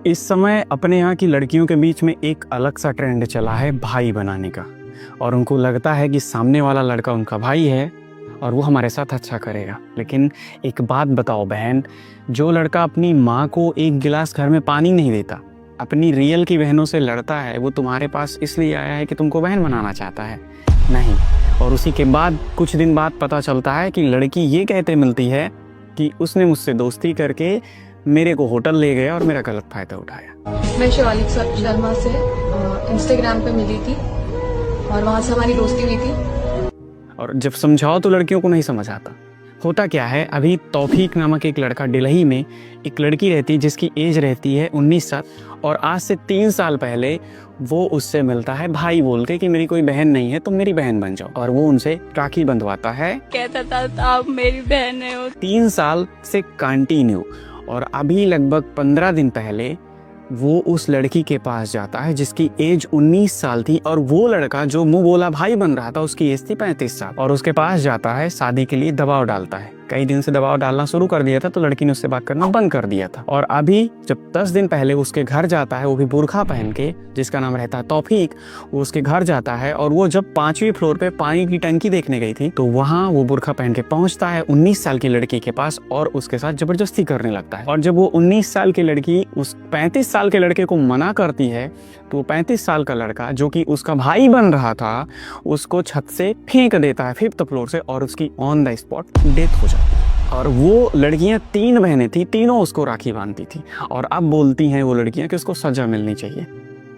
इस समय अपने यहाँ की लड़कियों के बीच में एक अलग सा ट्रेंड चला है भाई बनाने का। और उनको लगता है कि सामने वाला लड़का उनका भाई है और वो हमारे साथ अच्छा करेगा। लेकिन एक बात बताओ बहन, जो लड़का अपनी माँ को एक गिलास घर में पानी नहीं देता, अपनी रियल की बहनों से लड़ता है, वो तुम्हारे पास इसलिए आया है कि तुमको बहन बनाना चाहता है? नहीं। और उसी के बाद कुछ दिन बाद पता चलता है कि लड़की ये कहते मिलती है कि उसने मुझसे दोस्ती करके मेरे को होटल ले गया और मेरा गलत फायदा उठाया। मैं शिवालिक शर्मा से इंस्टाग्राम पे मिली थी और वहाँ से हमारी दोस्ती हुई थी। और जब समझाओ तो लड़कियों को नहीं समझ आता। होता क्या है, अभी तौफीक नामक एक लड़का दिल्ली में एक लड़की रहती है जिसकी एज रहती है 19 साल, और आज से 3 साल पहले वो उससे मिलता है भाई बोल के कि मेरी कोई बहन नहीं है, तुम मेरी बहन बन जाओ। और वो उनसे राखी बंधवाता है, कहता था आप मेरी बहन है। 3 साल से कंटिन्यू। और अभी लगभग 15 दिन पहले वो उस लड़की के पास जाता है जिसकी एज 19 साल थी, और वो लड़का जो मुंह बोला भाई बन रहा था उसकी एज थी 35 साल, और उसके पास जाता है, शादी के लिए दबाव डालता है। कई दिन से दबाव डालना शुरू कर दिया था तो लड़की ने उससे बात करना बंद कर दिया था। और अभी जब 10 दिन पहले उसके घर जाता है, वो भी बुर्खा पहन के, जिसका नाम रहता है तौफीक, वो उसके घर जाता है। और वो जब 5वीं फ्लोर पे पानी की टंकी देखने गई थी तो वहाँ वो बुर्खा पहन के पहुंचता है 19 साल की लड़की के पास और उसके साथ जबरदस्ती करने लगता है। और जब वो 19 साल की लड़की उस 35 साल के लड़के को मना करती है तो 35 साल का लड़का जो कि उसका भाई बन रहा था उसको छत से फेंक देता है 5th फ्लोर से, और उसकी ऑन द स्पॉट डेथ हो जाती है। और वो लड़कियां 3 बहनें थी, तीनों उसको राखी बांधती थी। और अब बोलती हैं वो लड़कियां कि उसको सजा मिलनी चाहिए।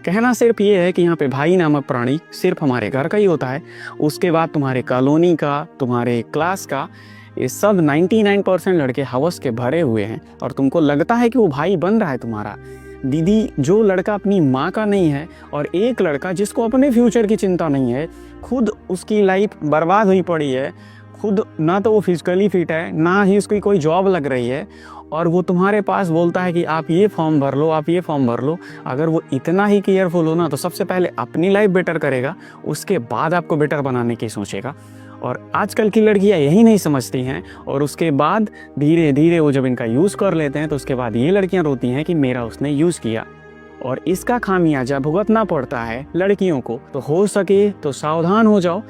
कहना सिर्फ ये है कि यहाँ पे भाई नामक प्राणी सिर्फ हमारे घर का ही होता है, उसके बाद तुम्हारे कॉलोनी का, तुम्हारे क्लास का, ये सब 99% लड़के हवस के भरे हुए हैं। और तुमको लगता है कि वो भाई बन रहा है तुम्हारा। दीदी, जो लड़का अपनी माँ का नहीं है और एक लड़का जिसको अपने फ्यूचर की चिंता नहीं है, खुद उसकी लाइफ बर्बाद हुई पड़ी है, खुद ना तो वो फिजिकली फिट है, ना ही उसकी कोई जॉब लग रही है, और वो तुम्हारे पास बोलता है कि आप ये फॉर्म भर लो, आप ये फॉर्म भर लो। अगर वो इतना ही केयरफुल हो ना तो सबसे पहले अपनी लाइफ बेटर करेगा, उसके बाद आपको बेटर बनाने की सोचेगा। और आजकल की लड़कियां यही नहीं समझती हैं, और उसके बाद धीरे धीरे वो जब इनका यूज़ कर लेते हैं तो उसके बाद ये लड़कियां रोती हैं कि मेरा उसने यूज़ किया। और इसका खामियाजा भुगतना पड़ता है लड़कियों को। तो हो सके तो सावधान हो जाओ।